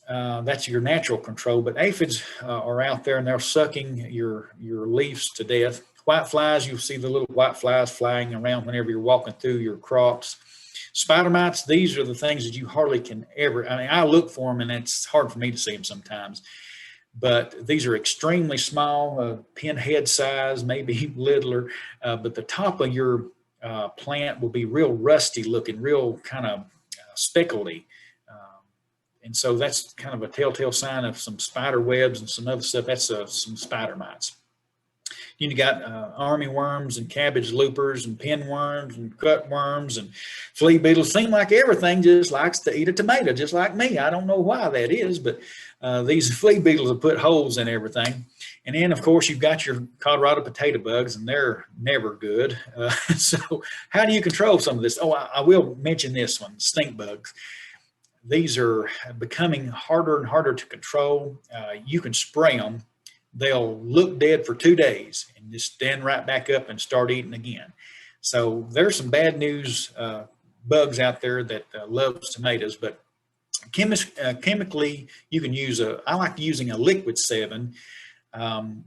That's your natural control, but aphids are out there, and they're sucking your leaves to death. White flies, you'll see the little white flies flying around whenever you're walking through your crops. Spider mites, these are the things that you hardly can ever, I mean, I look for them and it's hard for me to see them sometimes, but these are extremely small, pinhead size, maybe littler, but the top of your plant will be real rusty looking, real kind of speckledy. And so that's kind of a telltale sign of some spider webs and some other stuff. That's some spider mites. You got army worms and cabbage loopers and pinworms and cutworms and flea beetles. Seem like everything just likes to eat a tomato, just like me. I don't know why that is, but these flea beetles have put holes in everything. And then, of course, you've got your Colorado potato bugs, and they're never good. So how do you control some of this? Oh, I will mention this one, stink bugs. These are becoming harder and harder to control. You can spray them. They'll look dead for 2 days and just stand right back up and start eating again. So there's some bad news bugs out there that loves tomatoes, but chemically you can use I like using a liquid 7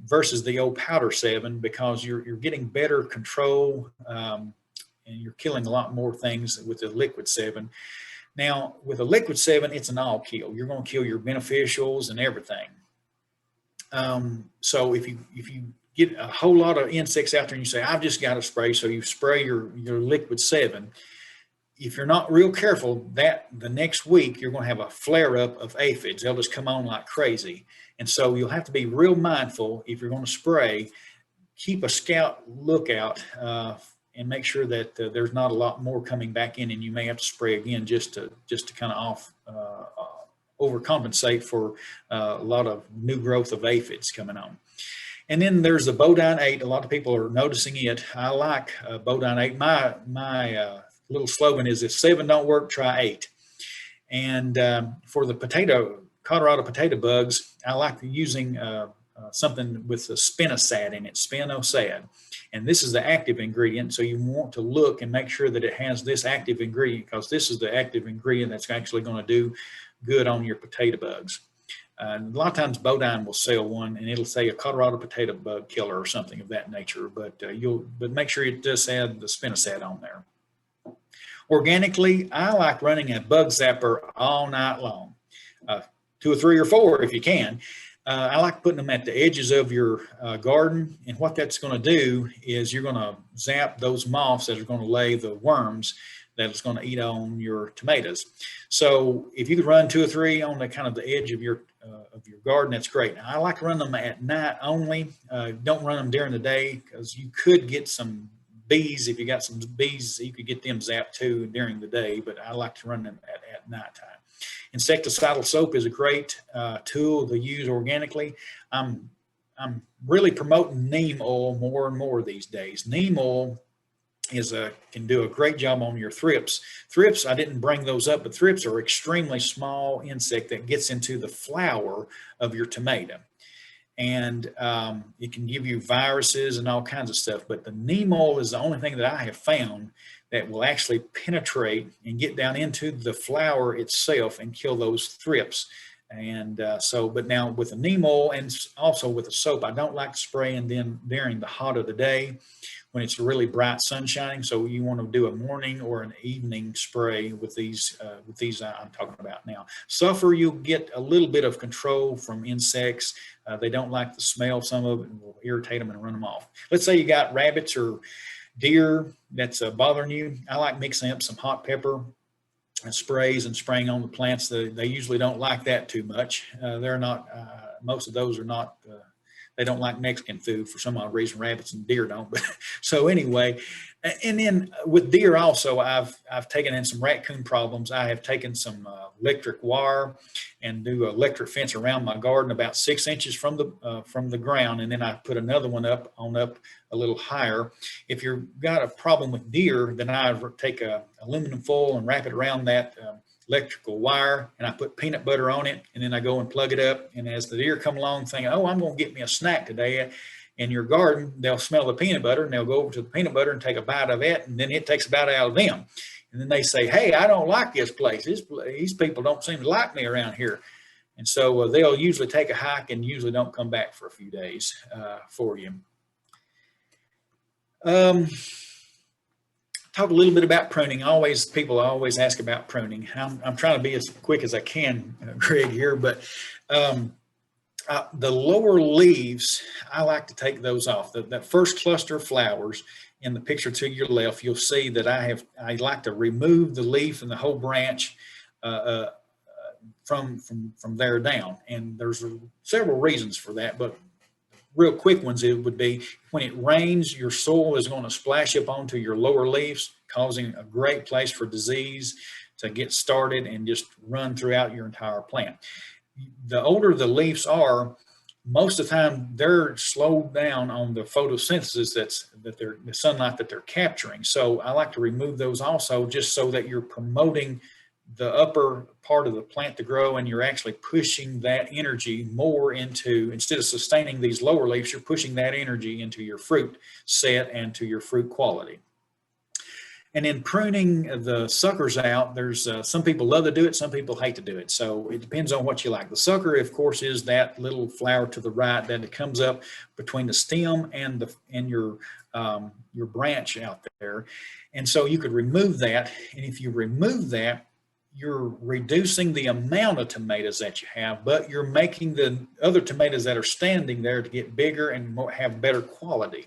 versus the old powder 7 because you're getting better control and you're killing a lot more things with the liquid 7. Now, with a liquid 7, it's an all kill. You're going to kill your beneficials and everything. So if you get a whole lot of insects out there and you say, I've just got to spray, so you spray your liquid 7. If you're not real careful, that the next week you're going to have a flare up of aphids. They'll just come on like crazy. And so you'll have to be real mindful if you're going to spray. Keep a scout lookout and make sure that there's not a lot more coming back in, and you may have to spray again just to kind of overcompensate for a lot of new growth of aphids coming on. And then there's the Bodine 8. A lot of people are noticing it. I like Bodine 8. My little slogan is, if 7 don't work, try 8. And for the Colorado potato bugs, I like using something with the spinosad in it, spinosad. And this is the active ingredient. So you want to look and make sure that it has this active ingredient, because this is the active ingredient that's actually going to do good on your potato bugs. A lot of times Bodine will sell one and it'll say a Colorado potato bug killer or something of that nature, but make sure it does have the spinosad on there. Organically, I like running a bug zapper all night long, 2 or 3 or 4 if you can. I like putting them at the edges of your garden, and what that's going to do is you're going to zap those moths that are going to lay the worms that is going to eat on your tomatoes. So if you could run 2 or 3 on the kind of the edge of your garden, that's great. Now, I like to run them at night only. Don't run them during the day, because you could get some bees. If you got some bees, you could get them zapped too during the day, but I like to run them at nighttime. Insecticidal soap is a great tool to use organically. I'm really promoting neem oil more and more these days. Neem oil can do a great job on your thrips. Thrips, I didn't bring those up, but thrips are extremely small insect that gets into the flower of your tomato. And it can give you viruses and all kinds of stuff. But the neem oil is the only thing that I have found that will actually penetrate and get down into the flower itself and kill those thrips. And but now with the neem oil and also with the soap, I don't like spraying them during the hot of the day when it's really bright sun shining. So you want to do a morning or an evening spray with these I'm talking about now. Sulfur, you'll get a little bit of control from insects. They don't like the smell. Some of it will irritate them and run them off. Let's say you got rabbits or deer that's bothering you. I like mixing up some hot pepper and sprays and spraying on the plants. They usually don't like that too much. They're not, most of those are not, they don't like Mexican food for some odd reason. Rabbits and deer don't. But so anyway, and then with deer also, I've taken in some raccoon problems. I have taken some electric wire and do an electric fence around my garden about 6 inches from the ground, and then I put another one up a little higher. If you've got a problem with deer, then I take a aluminum foil and wrap it around that electrical wire, and I put peanut butter on it, and then I go and plug it up. And as the deer come along thinking, oh, I'm going to get me a snack today in your garden, they'll smell the peanut butter and they'll go over to the peanut butter and take a bite of it, and then it takes a bite out of them. And then they say, hey, I don't like this place. These people don't seem to like me around here. And so they'll usually take a hike and usually don't come back for a few days for you. Talk a little bit about pruning. People always ask about pruning. I'm trying to be as quick as I can, Greg, here, but the lower leaves, I like to take those off. That first cluster of flowers in the picture to your left, you'll see that I like to remove the leaf and the whole branch from there down. And there's several reasons for that, but real quick ones, it would be when it rains, your soil is going to splash up onto your lower leaves, causing a great place for disease to get started and just run throughout your entire plant. The older the leaves are, most of the time they're slowed down on the photosynthesis the sunlight that they're capturing. So I like to remove those also, just so that you're promoting the upper part of the plant to grow, and you're actually pushing that energy more into, instead of sustaining these lower leaves, you're pushing that energy into your fruit set and to your fruit quality. And in pruning the suckers out, there's some people love to do it, some people hate to do it. So it depends on what you like. The sucker, of course, is that little flower to the right that it comes up between the stem and your branch out there. And so you could remove that. And if you remove that, you're reducing the amount of tomatoes that you have, but you're making the other tomatoes that are standing there to get bigger and have better quality.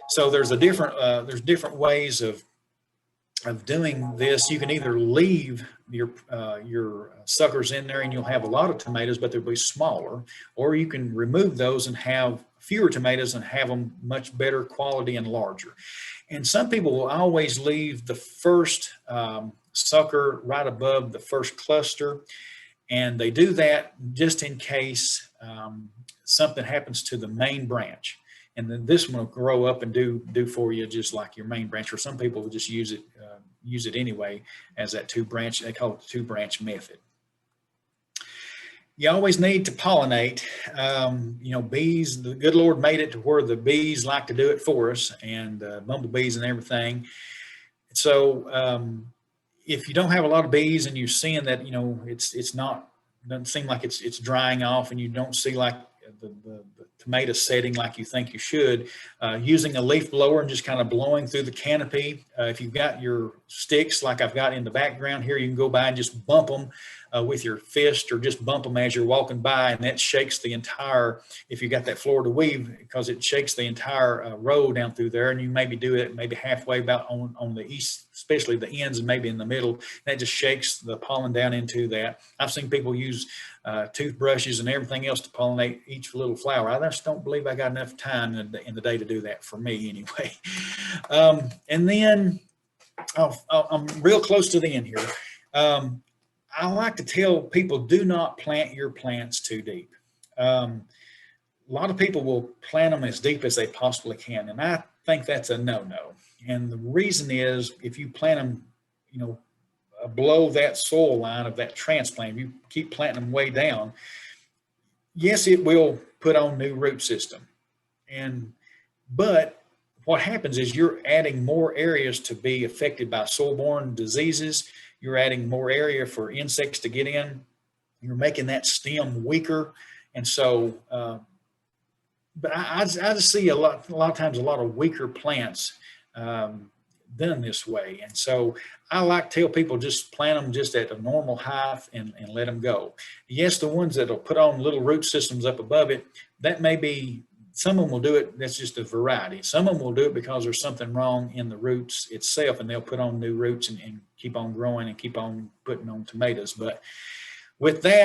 So there's different ways of doing this. You can either leave your suckers in there and you'll have a lot of tomatoes, but they'll be smaller, or you can remove those and have fewer tomatoes and have them much better quality and larger. And some people will always leave the first sucker right above the first cluster, and they do that just in case something happens to the main branch. And then this one will grow up and do for you just like your main branch, or some people will just use it anyway as that two-branch. They call it the two-branch method. You always need to pollinate. Bees, the good Lord made it to where the bees like to do it for us, and bumblebees and everything. So if you don't have a lot of bees and you're seeing that, doesn't seem like it's drying off, and you don't see like the tomato setting like you think you should, using a leaf blower and just kind of blowing through the canopy. If you've got your sticks like I've got in the background here, you can go by and just bump them with your fist, or just bump them as you're walking by, and that shakes the entire, if you got that Florida weave, because it shakes the entire row down through there. And you maybe do it maybe halfway about on the east, especially the ends, and maybe in the middle. That just shakes the pollen down into that. I've seen people use toothbrushes and everything else to pollinate each little flower. I just don't believe I got enough time in the day to do that, for me anyway. And then I'm real close to the end here. I like to tell people, do not plant your plants too deep. A lot of people will plant them as deep as they possibly can, and I think that's a no-no. And the reason is, if you plant them, below that soil line of that transplant, you keep planting them way down, yes, it will put on new root system. But what happens is you're adding more areas to be affected by soil-borne diseases. You're adding more area for insects to get in. You're making that stem weaker. And so, but I just see a lot of times a lot of weaker plants done this way. And so I like to tell people, just plant them just at a normal height and let them go. Yes, the ones that'll put on little root systems up above it, that may be, some of them will do it, that's just a variety. Some of them will do it because there's something wrong in the roots itself, and they'll put on new roots and keep on growing and keep on putting on tomatoes. But with that,